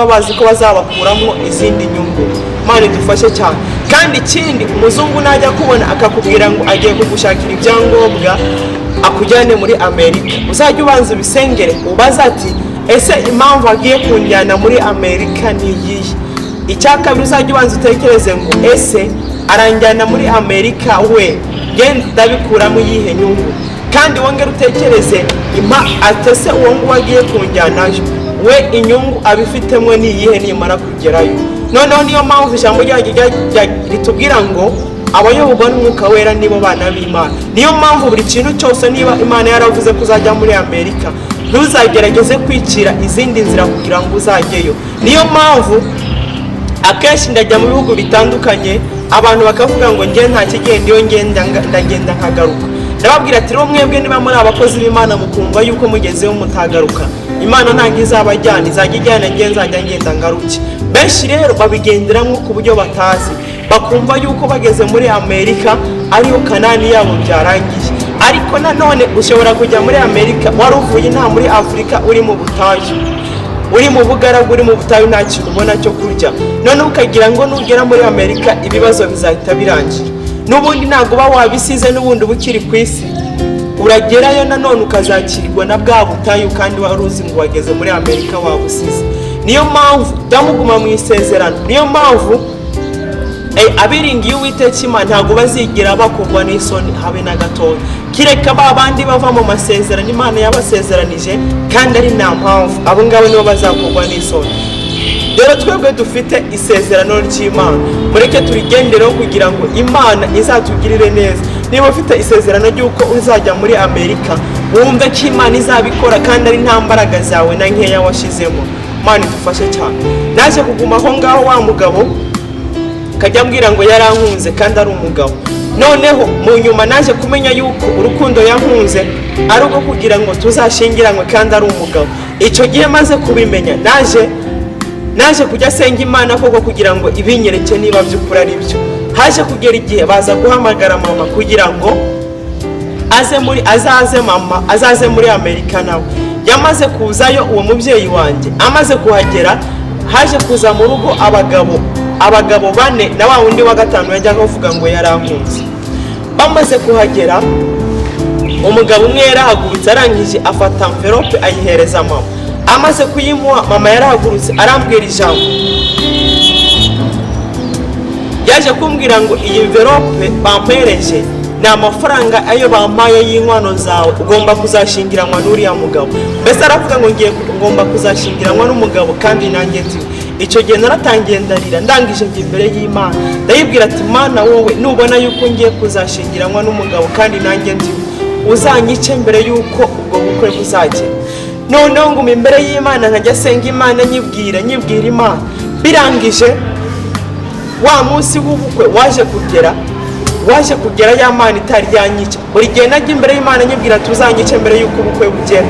baba bazi ko bazabakuramo izindi nyungu. Imana idufashe cyane. Kandi ikindi umuzungu najya kubona akakubwira ngo agiye kugushakira ibyangombwa akujyane muri Amerika, uzajya ubanza ubisengere ubaza ati ese impamvu agiye kunjyana muri Amerika ni iyihe? Icya kabiri uzajya ubanza utekereze ngo ese aranjyana muri Amerika we genda ndabikuramo iyihe nyungu? Kandi wongere utekereze atese uwo nguwo agiye kunjyanayo we inyungu abifitemo ni iyihe nimara kugerayo? Noneho niyo mpamvu ijambo ritubwira ngo abayoborwa n'Umwuka Wera nibo bana b'Imana. Niyo mpamvu buri kintu cyose niba Imana yaravuze ko uzajya muri Amerika, ntuzagerageze kwicira izindi nzira kugira ngo uzajyeyo. Niyo mpamvu akenshi ndajya mu bihugu bitandukanye abantu bakavuga ngo nge nta kigenda iyo ndagenda nkagaruka. Ndababwira ati rero mwebwe niba muri abakozi b'Imana mukumva yuko mugezeho mutagaruka, Imana ntabwo izabajyana, izajya ijyana nge nzajya ngenda ngaruke. Benshi rero babigenderamo ku buryo batazi, bakumva yuko bageze muri Amerika ariyo Kanani yabo byarangiye. Ariko nanone ushobora kujya muri Amerika wari uvuye nta muri Afurika uri mu butayu, uri mu bugaragu, uri mu butayu nta kintu ubona cyo kurya. None ukagira ngo nugera muri Amerika ibibazo bizahita birangira. N'ubundi ntabwo uba wabisize, n'ubundi bukiri ku isi uragerayo nanone ukazakirwa na bwa butayu kandi wari uzi ngo wageze muri Amerika wabusize. Niyo mpamvu ndamuguma mu isezerano. Niyo mpamvu abiringiye Uwiteka Imana ntabwo bazigira bakugwa n'isoni habe na gatoya. Kireka ba bandi bava mu masezerano Imana yabasezeranije kandi ari nta mpamvu, abo ngabo nibo bazakugwa n'isoni. Rero twebwe dufite isezerano ry'Imana, mureke turigendereho kugira ngo Imana izatugirire neza. Niba ufite isezerano ry'uko uzajya muri Amerika, wumve ko Imana izabikora kandi ari nta mbaraga zawe na nkeya washizemo. Imana idufashe cyane. Naje kuguma aho ngaho wa mugabo kajya ambwira ngo yarankunze kandi ari umugabo. Noneho mu nyuma naje kumenya yuko urukundo yankunze ari uko kugira ngo tuzashyingiranwe kandi ari umugabo. Icyo gihe maze kubimenya naje kujya senga Imana koko kugira ngo ibinyereke niba by'ukuri ari byo. Haje kugera igihe baza guhamagara mama kugira ngo azaze muri Amerika nawe. Yamaze kuzayo uwo mubyeyi wanjye, amaze kuhagera haje kuza mu rugo abagabo bane na wa wundi wa gatanu yajyaga kuvuga ngo yarankunze. Bamaze kuhagera umugabo umwe yarahagurutse arangije afata envelope ayihereza mama. Amaze kuyimuha mama yarahagurutse arambwira ijambo, yaje kumbwira ngo iyi envelope bampereje ni amafaranga ayo bampaye y'inkwano zawe, ugomba kuzashingiranwa n'uriya mugabo. Mbese aravuga ngo ngomba kuzashingiranwa n'umugabo kandi nanjye nziwe. Icyo gihe naratangiye ndarira, ndangije njye imbere y'Imana ndayibwira ati Mana wowe nubona yuko ngiye kuzashingiranwa n'umugabo kandi nanjye nziwe, uzanyice mbere yuko ubwo bukwe buzagera. Noneho nguma imbere y'Imana nkajya senga Imana nyibwira Imana. Birangije wa munsi w'ubukwe waje kugera ya Mana itari yanyica. Buri gihe najya imbere y'Imana nyibwira tuzanyice mbere yuko ubukwe bugera.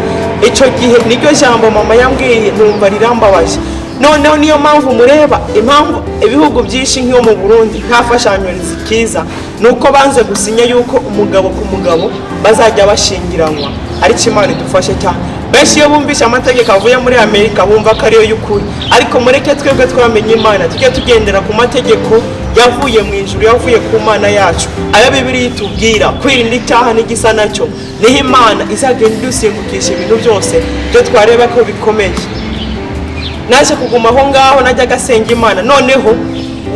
Icyo gihe niryo jambo mama yambwiye numva rirambabaje. Noneho niyo mpamvu mureba impamvu ibihugu byinshi nk'iyo mu Burundi nta fashanyo zikiza, nuko banze gusinya yuko umugabo ku mugabo bazajya bashingiranwa. Ariko Imana idufashe cyane. Benshi iyo bumvisha amategeko avuye muri Amerika bumva ko ariyo y'ukuri, ariko mureke twebwe twamenye Imana tujye tugendera ku mategeko yavuye mu ijuru, yavuye ku Mana yacu, ayo Bibiliya itubwira kwirinda icyaha n'igisa nacyo. Niho Imana izagenda idusingukisha ibintu byose byo twareba ko bikomeye. Naje kuguma aho ngaho najyaga senga Imana. Noneho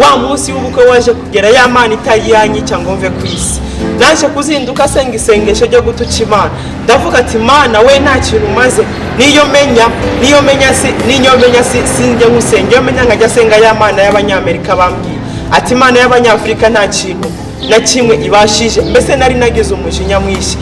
wa munsi w'ubukwe waje kugera ya Mana itari yanyica ngo mve ku isi. Naje kuzinduka senga isengesho ryo gutuka Imana. Ndavuga ati Mana we nta kintu umaze, niyo menya sinjye ngusenga, iyo menya nkajya senga ya Mana y'Abanyamerika bambwiye ati Imana y'Abanyafurika nta kintu na kimwe ibashije. Mbese nari nagize umujinya mwinshi.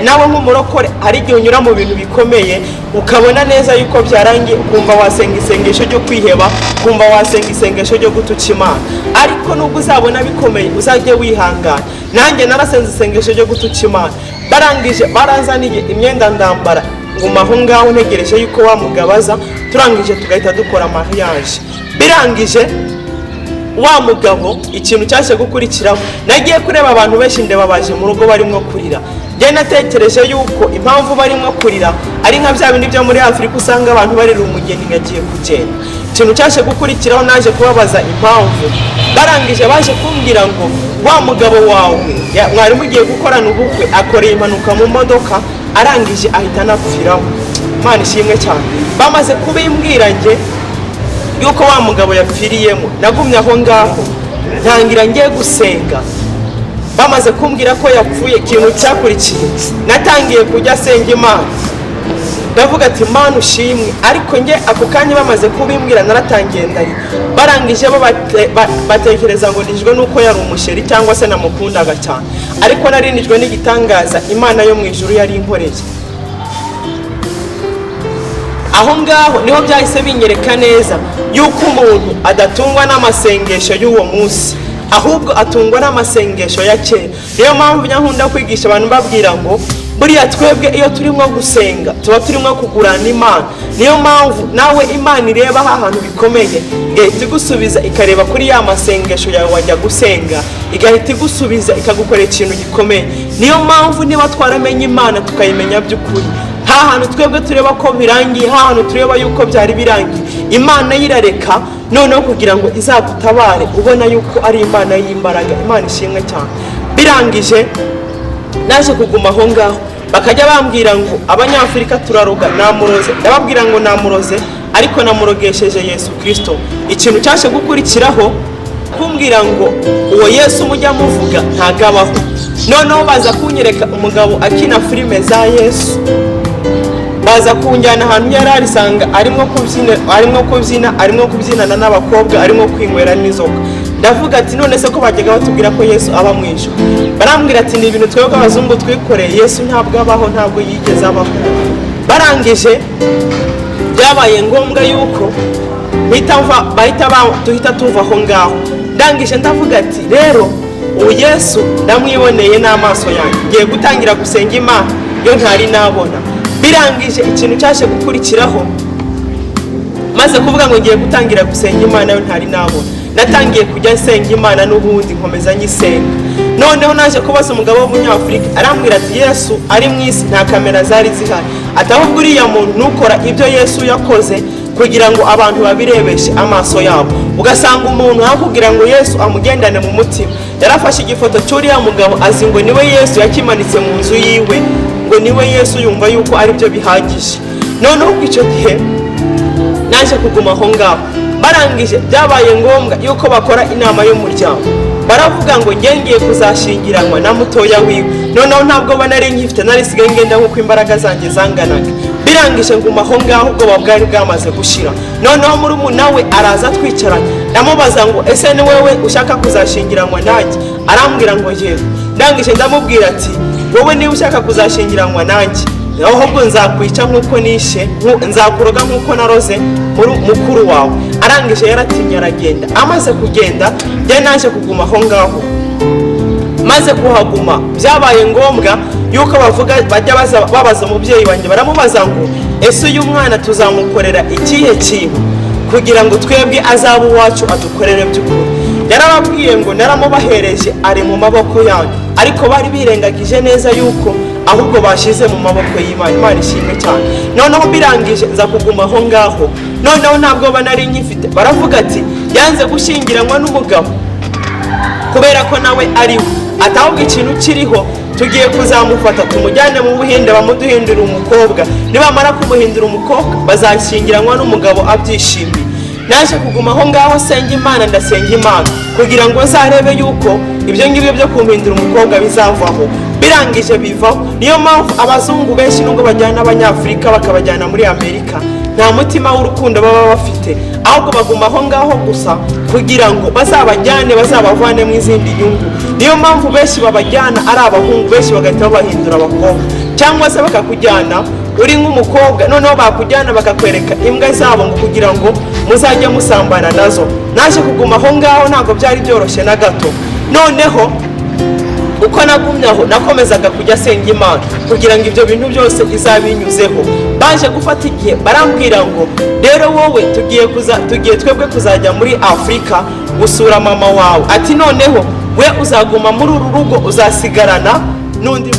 Nawe nk'umurokore hari igihe unyura mu bintu bikomeye ukabona neza yuko byarangiye, ukumva wasenga isengesho ryo kwiheba, ukumva wasenga isengesho ryo gutuka Imana. Ariko nubwo uzabona bikomeye uzajye wihangana. Nanjye narasenze isengesho ryo gutuka Imana. Barangije baranzaniye imyenda ndambara, nguma aho ngaho ntegereje yuko wamugabaza, turangije tugahita dukora mariage. Birangije wa mugabo ikintu cyaje gukurikiraho, nagiye kureba abantu benshi ndeba baje mu rugo barimo kurira. njye natekereje yuko impamvu barimo kurira ari nka bya bindi byo muri Afurika usanga abantu barira umugeni ngagiye kugenda. Ikintu cyaje gukurikiraho naje kubabaza impamvu, barangije baje kumbwira ngo wa mugabo wawe mwari mugiye gukorana ubukwe akoreye impanuka mu modoka arangije ahita anapfiraho. Imana ishimwe cyane. Bamaze kubimbwira njye yuko wa mugabo yapfiriyemo, nagumye aho ngaho ntangira ngiye gusenga. Bamaze kumbwira ko yapfuye, ikintu cyakurikiye natangiye kujya senga Imana, ndavuga ati Mana ushimwe. Ariko nge ako kanya bamaze kubimbwira naratangiye ndari. Barangije bo batekereza ngo nijwe nuko yari umusheri cyangwa se namukundaga cyane, ariko narinijwe n'igitangaza Imana yo mu ijuru yari inkoreye. Aho ngaho niho byahise binyereka neza yuko umuntu adatungwa n'amasengesho y'uwo munsi, ahubwo atungwa n'amasengesho ya kera. Niyo mpamvu nkunda kwigisha abantu babwira ngo buriya twebwe iyo turimo gusenga tuba turimo kugurana Imana. Niyo mpamvu nawe Imana ireba ahantu bikomeye igahita igusubiza, ikareba kuri ya masengesho yawe wajya gusenga, igahita igusubiza ikagukorera ikintu gikomeye. Niyo mpamvu niba twaramenye Imana tukayimenya by'ukuri, hantu twebwe tureba ko birangiye, hantu tureba yuko byari birangiye, Imana yirareka noneho kugira ngo izagutabare, ubona yuko ari Imana y'imbaraga. Imana ishimwe cyane. Birangije naje kuguma aho ngaho, bakajya bambwira ngo Abanyafurika turaroga, namuroze. Ndababwira ngo namuroze, ariko namurogesheje Yesu Kristo. Ikintu cyaje gukurikiraho kumbwira ngo uwo Yesu mujya muvuga ntagabaho. Noneho baza kunyereka umugabo akina filime za Yesu, baza kunjyana ahantu yari arisanga arimo kubyinana n'abakobwa, arimo kwinywera n'inzoga. Ndavuga ati none se ko bajyaga batubwira ko Yesu aba mu ijuru? Barambwira ati ni ibintu twebwe abazungu twikoreye, Yesu ntabwo abaho, ntabwo yigeze abaho. Barangije byabaye ngombwa yuko duhita tuva aho ngaho. Ndangije ndavuga ati rero uwo Yesu ndamwiboneye n'amaso yanjye, ngiye gutangira gusenga Imana yo ntari nabona. Birangije ikintu cyaje gukurikiraho, maze kuvuga ngo ngiye gutangira gusenga Imana yo ntari nabona, natangiye kujya nsenga Imana n'ubundi nkomeza nyisenga. Noneho naje kubaza umugabo w'Umunyafurika, arambwira ati Yesu ari mu isi nta kamera zari zihari, atahubwo uriya muntu nukora ibyo Yesu yakoze kugira ngo abantu babirebeshe amaso yabo. Ugasanga umuntu aho kugira ngo Yesu amugendane mu mutima, yarafashe igifoto cy'uriya mugabo azi ngo niwe Yesu yakimanitse mu nzu yiwe, ngo niwe Yesu yumva yuko ari byo bihagije. Noneho icyo gihe naje kuguma aho ngaho. Barangije byabaye ngombwa yuko bakora inama y'umuryango, baravuga ngo ngiye kuzashingiranwa na mutoya wiwe. Noneho ntabwo banari nkifite, narisigaye ngenda nk'uko imbaraga zanjye zanganaga. Birangije nguma aho ngaho, ubwoba bwari bwamaze gushira. Noneho murumuna we araza twicaranye, ndamubaza ngo ese ni wewe ushaka kuzashingiranwa nanjye? Arambwira ngo yewe. Ndangije ndamubwira ati wowe niba ushaka kuzashingiranwa nanjye, ahubwo nzakwica nk'uko nishe, nzakuroga nk'uko naroze mukuru wawe. Arangije yaratinye aragenda. Amaze kugenda njye naje kuguma aho ngaho. Maze kuhaguma byabaye ngombwa yuko bajya babaza umubyeyi wanjye, baramubaza ngo ese uyu mwana tuzamukorera ikihe kintu kugira ngo twebwe azabe uwacu adukorere by'ukuri? Yarababwiye ngo naramubahereje ari mu maboko yanyu, ariko bari birengagije neza yuko ahubwo bashize mu maboko y'Imana. Imana ishimwe cyane. Noneho birangije nza kuguma aho ngaho. Noneho ntabwo banari nyifite, baravuga ati yanze gushyingiranwa n'umugabo kubera ko nawe ari we, atahubwo ikintu kiriho tugiye kuzamufata tumujyane mu Buhinde bamuduhindura umukobwa, nibamara kumuhindura umukobwa bazashyingiranwa n'umugabo abyishimiye. Naje kuguma aho ngaho senga Imana, ndasenga Imana kugira ngo nzarebe yuko ibyo ngibyo byo kumuhindura umukobwa bizavaho. Birangije bivaho. Niyo mpamvu abazungu benshi nubwo bajyana Abanyafurika bakabajyana muri Amerika, nta mutima w'urukundo baba bafite, ahubwo baguma aho ngaho gusa kugira ngo bazabajyane, bazabavane mu izindi nyungu. Niyo mpamvu benshi babajyana ari abahungu, benshi bagahita babahindura abakobwa, cyangwa se bakakujyana uri nk'umukobwa, noneho bakujyana bakakwereka imbwa zabo ngo kugira ngo muzajye musambana nazo. Naje kuguma aho ngaho, ntabwo byari byoroshye na gato. Noneho uko nagumyaho nakomezaga kujya senga Imana kugira ngo ibyo bintu byose izabinyuzeho. Baje gufata igihe barambwira ngo rero wowe tugiye twebwe kuzajya muri Afurika gusura mama wawe, ati noneho we uzaguma muri uru rugo, uzasigarana n'undi